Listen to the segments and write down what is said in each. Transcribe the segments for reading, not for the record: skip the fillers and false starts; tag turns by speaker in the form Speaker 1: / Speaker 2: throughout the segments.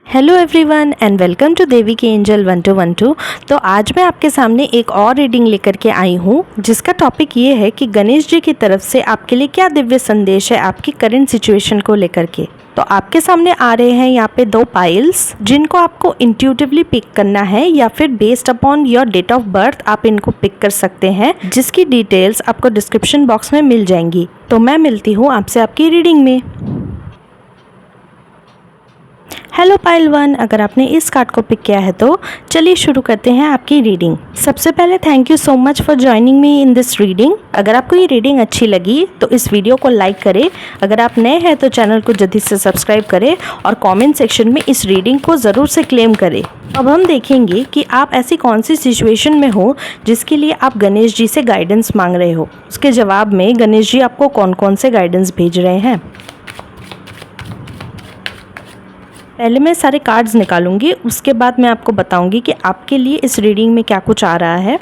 Speaker 1: Hello everyone and welcome to Devi के angel 1212। तो आज मैं आपके सामने एक और रीडिंग लेकर के आई हूँ जिसका टॉपिक ये है कि गणेश जी की तरफ से आपके लिए क्या दिव्य संदेश है आपकी करंट सिचुएशन को लेकर के। तो आपके सामने आ रहे हैं यहाँ पे दो पाइल्स जिनको आपको इंट्यूटिवली पिक करना है या फिर based upon your date of birth आप इनको पिक कर सकते हैं, जिसकी डिटेल्स आपको डिस्क्रिप्शन बॉक्स में मिल जाएंगी। तो मैं मिलती हूँ आपसे आपकी रीडिंग में। हेलो पाइल 1, अगर आपने इस कार्ड को पिक किया है तो चलिए शुरू करते हैं आपकी रीडिंग। सबसे पहले thank you so much for joining me in this reading. अगर आपको ये रीडिंग अच्छी लगी तो इस वीडियो को लाइक करें, अगर आप नए हैं तो चैनल को जल्दी से सब्सक्राइब करें और कमेंट सेक्शन में इस रीडिंग को ज़रूर से क्लेम करें। अब हम देखेंगे कि आप ऐसी कौन सी सिचुएशन में हो जिसके लिए आप गणेश जी से गाइडेंस मांग रहे हो। उसके जवाब में गणेश जी आपको कौन कौन से गाइडेंस भेज रहे हैं। पहले मैं सारे कार्ड्स निकालूंगी, उसके बाद मैं आपको बताऊंगी कि आपके लिए इस रीडिंग में क्या कुछ आ रहा है।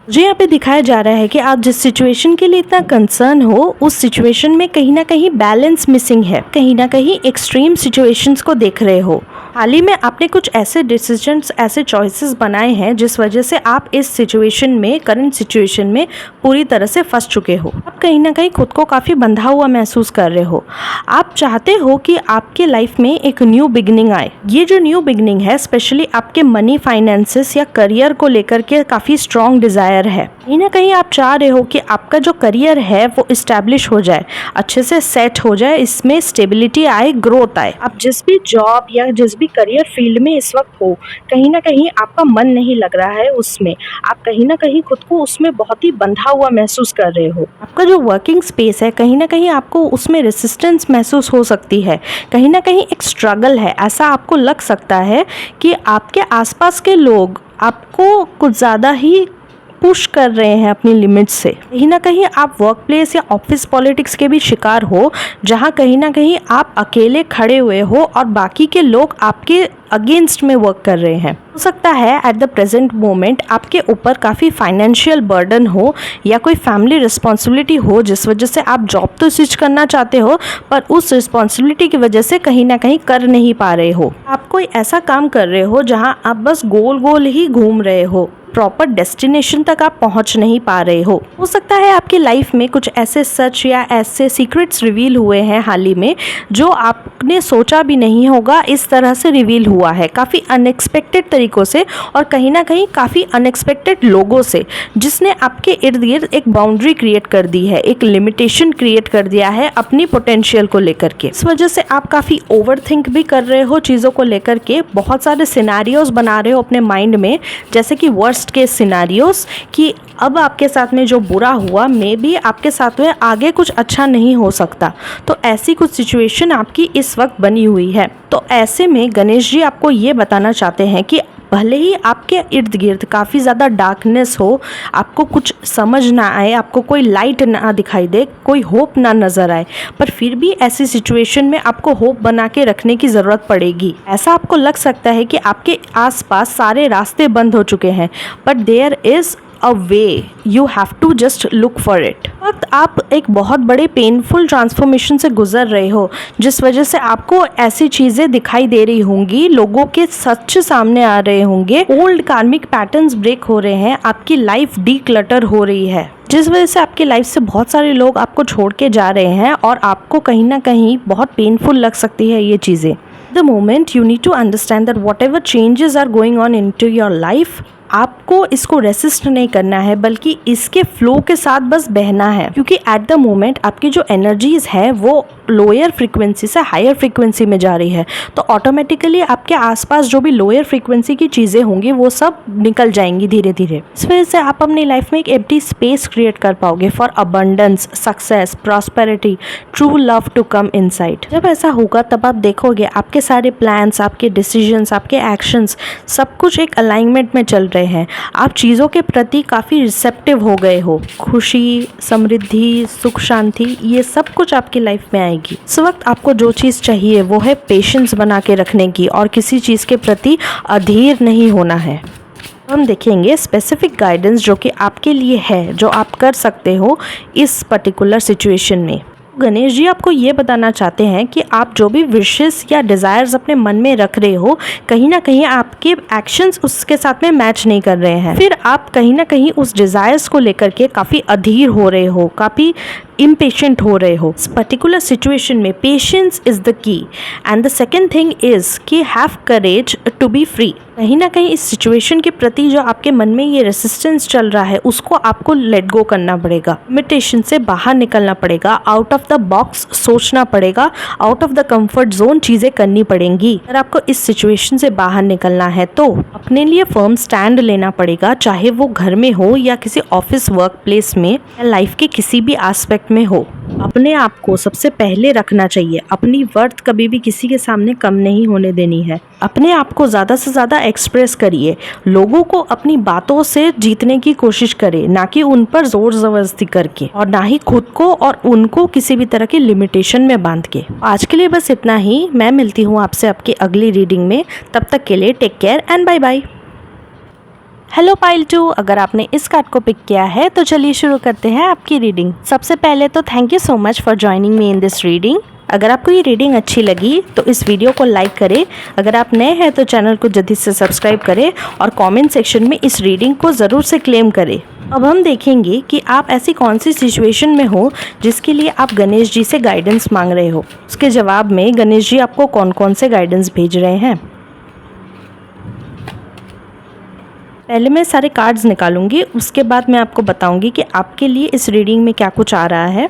Speaker 1: मुझे यहाँ पे दिखाया जा रहा है कि आप जिस सिचुएशन के लिए इतना कंसर्न हो उस सिचुएशन में कहीं ना कहीं बैलेंस मिसिंग है, कहीं ना कहीं एक्सट्रीम सिचुएशंस को देख रहे हो। हाल ही में आपने कुछ ऐसे डिसीजंस, ऐसे चॉइसेस बनाए हैं जिस वजह से आप इस सिचुएशन में, करंट सिचुएशन में पूरी तरह से फंस चुके हो। आप कहीं ना कहीं खुद को काफ़ी बंधा हुआ महसूस कर रहे हो। आप चाहते हो कि आपके लाइफ में एक न्यू बिगनिंग आए। ये जो न्यू बिगनिंग है स्पेशली आपके मनी, फाइनेंसेस या करियर को लेकर के काफ़ी स्ट्रॉन्ग डिज़ायर है। कहीं ना कहीं आप चाह रहे हो कि आपका जो करियर है वो इस्टेब्लिश हो जाए, अच्छे से सेट हो जाए, इसमें स्टेबिलिटी आए, ग्रोथ आए। आप जिस भी जॉब या जिस भी करियर फील्ड में इस वक्त हो, कहीं ना कहीं आपका मन नहीं लग रहा है उसमें। आप कहीं ना कहीं खुद को उसमें बहुत ही बंधा हुआ महसूस कर रहे हो। आपका जो वर्किंग स्पेस है कहीं ना कहीं आपको उसमें रेसिस्टेंस महसूस हो सकती है, कहीं ना कहीं एक स्ट्रगल है। ऐसा आपको लग सकता है कि आपके आसपास के लोग आपको कुछ ज़्यादा ही पुश कर रहे हैं अपनी लिमिट से। कहीं ना कहीं आप वर्क प्लेस या ऑफिस पॉलिटिक्स के भी शिकार हो, जहां कहीं ना कहीं आप अकेले खड़े हुए हो और बाकी के लोग आपके अगेंस्ट में वर्क कर रहे हैं। हो सकता है एट द प्रेजेंट मोमेंट आपके ऊपर काफ़ी फाइनेंशियल बर्डन हो या कोई फैमिली रिस्पॉन्सिबिलिटी हो जिस वजह से आप जॉब तो स्विच करना चाहते हो पर उस रिस्पॉन्सिबिलिटी की वजह से कहीं ना कहीं कर नहीं पा रहे हो। आप कोई ऐसा काम कर रहे हो जहां आप बस गोल गोल ही घूम रहे हो, प्रॉपर डेस्टिनेशन तक आप पहुंच नहीं पा रहे हो सकता है आपकी लाइफ में कुछ ऐसे सच या ऐसे सीक्रेट्स रिवील हुए हैं हाल ही में जो आपने सोचा भी नहीं होगा इस तरह से रिवील हुआ है, काफ़ी अनएक्सपेक्टेड तरीक़ों से और कहीं ना कहीं काफ़ी अनएक्सपेक्टेड लोगों से, जिसने आपके इर्द गिर्द एक बाउंड्री क्रिएट कर दी है, एक लिमिटेशन क्रिएट कर दिया है अपनी पोटेंशियल को लेकर के। इस वजह से आप काफ़ी ओवर थिंक भी कर रहे हो चीज़ों को लेकर के, बहुत सारे सिनेरियोज बना रहे हो अपने माइंड में, जैसे कि वर्स्ट केस सिनेरियोस कि अब आपके साथ में जो बुरा हुआ मे बी आपके साथ में आगे कुछ अच्छा नहीं हो सकता। तो ऐसी कुछ सिचुएशन आपकी इस वक्त बनी हुई है। तो ऐसे में गणेश जी आपको ये बताना चाहते हैं कि भले ही आपके इर्द गिर्द काफ़ी ज़्यादा डार्कनेस हो, आपको कुछ समझ ना आए, आपको कोई लाइट ना दिखाई दे, कोई होप ना नज़र आए, पर फिर भी ऐसी सिचुएशन में आपको होप बना के रखने की ज़रूरत पड़ेगी। ऐसा आपको लग सकता है कि आपके आसपास सारे रास्ते बंद हो चुके हैं, but there is a way, you have to just look for it. वक्त आप एक बहुत बड़े पेनफुल ट्रांसफॉर्मेशन से गुजर रहे हो जिस वजह से आपको ऐसी चीज़ें दिखाई दे रही होंगी, लोगों के सच सामने आ रहे होंगे, ओल्ड कार्मिक पैटर्न्स ब्रेक हो रहे हैं, आपकी लाइफ डीक्लटर हो रही है जिस वजह से आपकी लाइफ से बहुत सारे लोग आपको छोड़ के जा रहे हैं और आपको कहीं ना कहीं बहुत पेनफुल लग सकती है ये चीज़ें। The moment you need to understand that whatever changes are going on into your life, आपको इसको रेसिस्ट नहीं करना है बल्कि इसके फ्लो के साथ बस बहना है, क्योंकि एट द मोमेंट आपकी जो एनर्जीज है वो लोअर फ्रीक्वेंसी से हायर फ्रीक्वेंसी में जा रही है। तो ऑटोमेटिकली आपके आसपास जो भी लोअर फ्रीक्वेंसी की चीज़ें होंगी वो सब निकल जाएंगी धीरे धीरे। इस वजह से आप अपनी लाइफ में एक एम्प्टी स्पेस क्रिएट कर पाओगे for abundance, success, prosperity, true love to come inside. जब ऐसा होगा तब आप देखोगे आपके सारे प्लान्स, आपके डिसीजंस, आपके एक्शंस सब कुछ एक अलाइनमेंट में चल रहे हैं। आप चीज़ों के प्रति काफ़ी रिसेप्टिव हो गए हो। खुशी, समृद्धि, सुख, शांति, ये सब कुछ आपकी लाइफ में आएगी। इस वक्त आपको जो चीज़ चाहिए वो है पेशेंस बना के रखने की और किसी चीज़ के प्रति अधीर नहीं होना है। हम देखेंगे स्पेसिफिक गाइडेंस जो कि आपके लिए है, जो आप कर सकते हो इस पर्टिकुलर सिचुएशन में। गणेश जी आपको ये बताना चाहते हैं कि आप जो भी विशेस या डिज़ायर्स अपने मन में रख रहे हो, कहीं ना कहीं आपके एक्शंस उसके साथ में मैच नहीं कर रहे हैं। फिर आप कहीं ना कहीं उस डिज़ायर्स को लेकर के काफ़ी अधीर हो रहे हो, काफ़ी इम्पेशेंट हो रहे हो। इस पर्टिकुलर सिचुएशन में patience is the key and the second thing is कि have courage to be free. कहीं ना कहीं इस सिचुएशन के प्रति जो आपके मन में ये रेसिस्टेंस चल रहा है उसको आपको लेट गो करना पड़ेगा, लिमिटेशन से बाहर निकलना पड़ेगा, आउट ऑफ द बॉक्स सोचना पड़ेगा, out of the comfort zone चीज़ें करनी पड़ेंगी। अगर आपको इस सिचुएशन से बाहर निकलना है तो अपने लिए फर्म स्टैंड लेना पड़ेगा, चाहे वो घर में हो या किसी ऑफिस वर्क प्लेस में या लाइफ के किसी भी एस्पेक्ट में हो। अपने आप को सबसे पहले रखना चाहिए, अपनी वर्थ कभी भी किसी के सामने कम नहीं होने देनी है। अपने आप को ज़्यादा से ज़्यादा एक्सप्रेस करिए, लोगों को अपनी बातों से जीतने की कोशिश करें, ना कि उन पर जोर ज़बरदस्ती करके, और ना ही खुद को और उनको किसी भी तरह की लिमिटेशन में बांध के। आज के लिए बस इतना ही। मैं मिलती हूँ आपसे आपकी अगली रीडिंग में, तब तक के लिए take care and bye bye. Hello पाइल 2, अगर आपने इस कार्ड को पिक किया है तो चलिए शुरू करते हैं आपकी रीडिंग। सबसे पहले तो thank you so much for joining me in this reading. अगर आपको ये रीडिंग अच्छी लगी तो इस वीडियो को लाइक करें, अगर आप नए हैं तो चैनल को जल्दी से सब्सक्राइब करें और कमेंट सेक्शन में इस रीडिंग को ज़रूर से क्लेम करें। अब हम देखेंगे कि आप ऐसी कौन सी सिचुएशन में हो जिसके लिए आप गणेश जी से गाइडेंस मांग रहे हो। उसके जवाब में गणेश जी आपको कौन कौन से गाइडेंस भेज रहे हैं। पहले मैं सारे कार्ड्स निकालूंगी, उसके बाद मैं आपको बताऊंगी कि आपके लिए इस रीडिंग में क्या कुछ आ रहा है।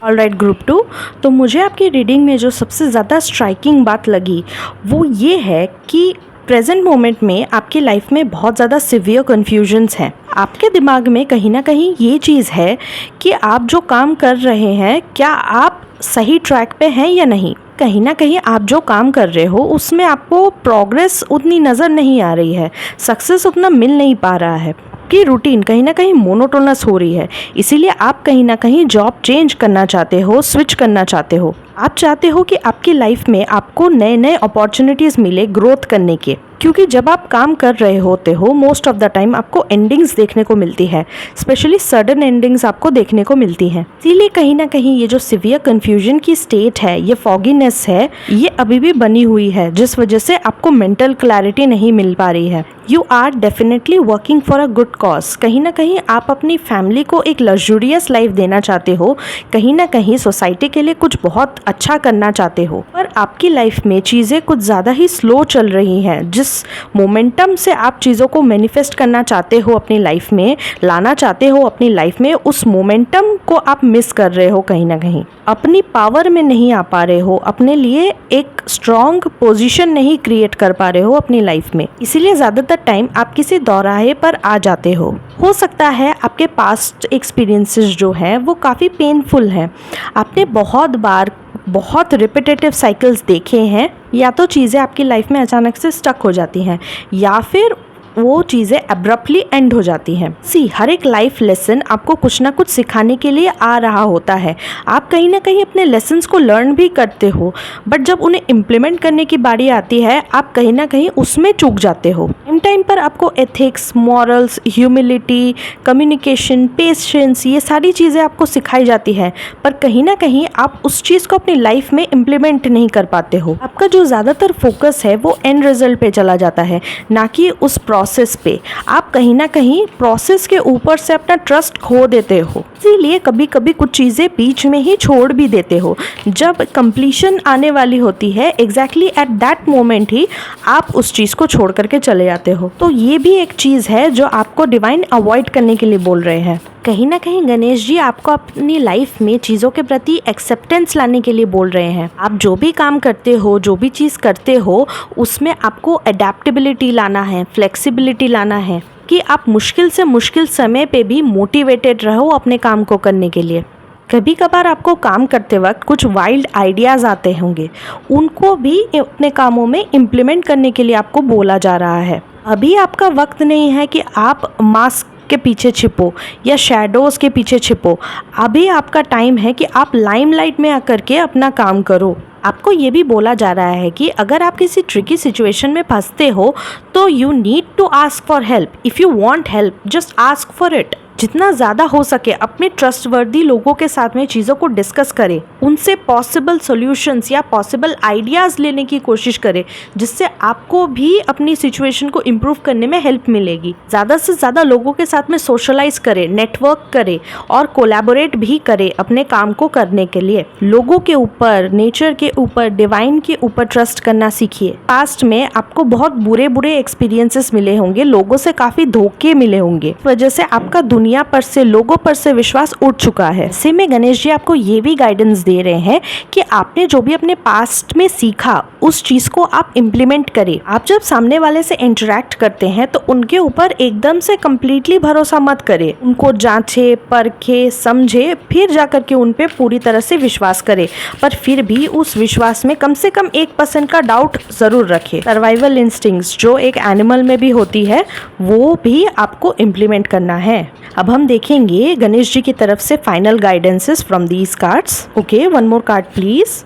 Speaker 1: ऑलराइट ग्रुप 2, तो मुझे आपकी रीडिंग में जो सबसे ज़्यादा स्ट्राइकिंग बात लगी वो ये है कि प्रेजेंट मोमेंट में आपकी लाइफ में बहुत ज़्यादा सिवियर कन्फ्यूजन्स हैं। आपके दिमाग में कहीं ना कहीं ये चीज़ है कि आप जो काम कर रहे हैं क्या आप सही ट्रैक पे हैं या नहीं। कहीं ना कहीं आप जो काम कर रहे हो उसमें आपको प्रोग्रेस उतनी नज़र नहीं आ रही है, सक्सेस उतना मिल नहीं पा रहा है, आपकी रूटीन कहीं ना कहीं मोनोटोनस हो रही है। इसीलिए आप कहीं ना कहीं जॉब चेंज करना चाहते हो, स्विच करना चाहते हो। आप चाहते हो कि आपकी लाइफ में आपको नए नए अपॉर्चुनिटीज़ मिले ग्रोथ करने के, क्योंकि जब आप काम कर रहे होते हो मोस्ट ऑफ द टाइम आपको एंडिंग्स देखने को मिलती है, स्पेशली सडन एंडिंग्स आपको देखने को मिलती हैं। इसीलिए कहीं ना कहीं ये जो सिवियर कन्फ्यूजन की स्टेट है, ये फॉगीनेस है, ये अभी भी बनी हुई है, जिस वजह से आपको मेंटल क्लैरिटी नहीं मिल पा रही है। You are definitely working for a good cause. कहीं ना कहीं आप अपनी फैमिली को एक लग्जूरियस लाइफ देना चाहते हो, कहीं ना कहीं सोसाइटी के लिए कुछ बहुत अच्छा करना चाहते हो, पर आपकी लाइफ में चीज़ें कुछ ज़्यादा ही स्लो चल रही हैं। जिस मोमेंटम से आप चीज़ों को मैनिफेस्ट करना चाहते हो, अपनी लाइफ में लाना चाहते हो अपनी लाइफ में, उस मोमेंटम को आप मिस कर रहे हो। कहीं ना कहीं अपनी पावर में नहीं आ पा रहे हो, अपने लिए एक स्ट्रॉन्ग पोजीशन नहीं क्रिएट कर पा रहे हो अपनी लाइफ में। इसीलिए ज़्यादातर टाइम आप किसी दौराहे पर आ जाते हो सकता है आपके पास्ट एक्सपीरियंसेस जो हैं वो काफ़ी पेनफुल हैं, आपने बहुत बार बहुत रिपीटेटिव साइकिल्स देखे हैं, या तो चीज़ें आपकी लाइफ में अचानक से स्टक हो जाती हैं या फिर वो चीज़ें अब्रप्टली एंड हो जाती हैं। हर एक लाइफ लेसन आपको कुछ ना कुछ सिखाने के लिए आ रहा होता है। आप कहीं ना कहीं अपने लेसन्स को लर्न भी करते हो, बट जब उन्हें इम्प्लीमेंट करने की बारी आती है आप कहीं ना कहीं उसमें चूक जाते हो। टाइम पर आपको ethics, morals, humility, communication, patience, ये सारी चीज़ें आपको सिखाई जाती है, पर कहीं ना कहीं आप उस चीज़ को अपनी लाइफ में इम्प्लीमेंट नहीं कर पाते हो। आपका जो ज़्यादातर फोकस है वो एंड रिजल्ट पे चला जाता है, ना कि उस प्रोसेस पे। आप कहीं ना कहीं प्रोसेस के ऊपर से अपना ट्रस्ट खो देते हो, इसीलिए कभी कभी कुछ चीज़ें बीच में ही छोड़ भी देते हो। जब कंप्लीशन आने वाली होती है एग्जैक्टली एट दैट मोमेंट ही आप उस चीज़ को छोड़ करके चले जाते हो। तो ये भी एक चीज़ है जो आपको डिवाइन अवॉइड करने के लिए बोल रहे हैं। कहीं ना कहीं गणेश जी आपको अपनी लाइफ में चीज़ों के प्रति एक्सेप्टेंस लाने के लिए बोल रहे हैं। आप जो भी काम करते हो, जो भी चीज़ करते हो, उसमें आपको अडेप्टेबिलिटी लाना है, फ्लेक्सिबिलिटी लाना है, कि आप मुश्किल से मुश्किल समय पे भी मोटिवेटेड रहो अपने काम को करने के लिए। कभी कभार आपको काम करते वक्त कुछ वाइल्ड आइडियाज़ आते होंगे, उनको भी अपने कामों में इम्प्लीमेंट करने के लिए आपको बोला जा रहा है। अभी आपका वक्त नहीं है कि आप मास्क के पीछे छिपो या शैडोज़ के पीछे छिपो। अभी आपका टाइम है कि आप लाइमलाइट में आकर के अपना काम करो। आपको ये भी बोला जा रहा है कि अगर आप किसी ट्रिकी सिचुएशन में फंसते हो तो you need to ask for help. If you want help just ask for it. जितना ज़्यादा हो सके अपने ट्रस्टवर्दी लोगों के साथ में चीज़ों को डिस्कस करें, उनसे पॉसिबल सॉल्यूशंस या पॉसिबल आइडियाज़ लेने की कोशिश करें, जिससे आपको भी अपनी सिचुएशन को इम्प्रूव करने में हेल्प मिलेगी। ज़्यादा से ज़्यादा लोगों के साथ में सोशलाइज करें, नेटवर्क करें और कोलैबोरेट भी करें अपने काम को करने के लिए। लोगों के ऊपर, नेचर के ऊपर, डिवाइन के ऊपर ट्रस्ट करना सीखिए। पास्ट में आपको बहुत बुरे बुरे एक्सपीरियंसेस मिले होंगे, लोगों से काफ़ी धोखे मिले होंगे, इस वजह से आपका दुनिया पर से, लोगों पर से विश्वास उठ चुका है। ऐसे में गणेश जी आपको ये भी गाइडेंस दे रहे हैं कि आपने जो भी अपने पास्ट में सीखा उस चीज़ को आप इम्प्लीमेंट करें। आप जब सामने वाले से इंटरेक्ट करते हैं तो उनके ऊपर एकदम से कम्प्लीटली भरोसा मत करें, उनको जांचे, परखे, समझे, फिर जाकर के उन पे पूरी तरह से विश्वास करें। पर फिर भी उस विश्वास में कम से कम 1% का डाउट ज़रूर रखें। सर्वाइवल इंस्टिंक्ट्स जो एक एनिमल में भी होती है वो भी आपको इम्प्लीमेंट करना है। अब हम देखेंगे गणेश जी की तरफ से final guidances from these cards. Okay, one more card please.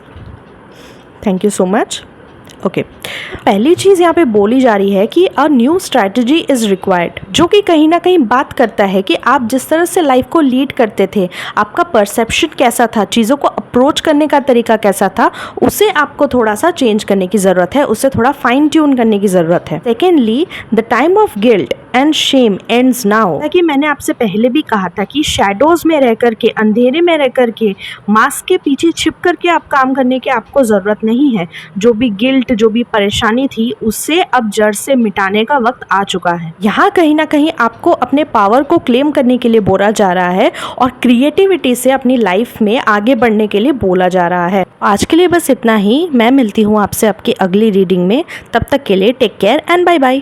Speaker 1: Thank you so much. Okay, पहली चीज़ यहाँ पे बोली जा रही है कि a new strategy is required, जो कि कहीं ना कहीं बात करता है कि आप जिस तरह से लाइफ को लीड करते थे, आपका परसेप्शन कैसा था, चीज़ों को अप्रोच करने का तरीका कैसा था, उसे आपको थोड़ा सा चेंज करने की ज़रूरत है, उसे थोड़ा फाइन ट्यून करने की ज़रूरत है। Secondly, the time of guilt and Shem ends now. ताकि मैंने आपसे पहले भी कहा था कि शैडोज में रह करके, अंधेरे में रह करके, मास्क के पीछे छिप करके आप काम करने की आपको ज़रूरत नहीं है। जो भी गिल्ट, जो भी परेशानी थी, उससे अब जड़ से मिटाने का वक्त आ चुका है। यहाँ कहीं ना कहीं आपको अपने पावर को क्लेम करने के लिए बोला जा रहा है और क्रिएटिविटी से अपनी लाइफ में आगे बढ़ने के लिए बोला जा रहा है। आज के लिए बस इतना ही। मैं मिलती हूँ आपसे आपकी अगली रीडिंग में। तब तक के लिए take care and bye bye.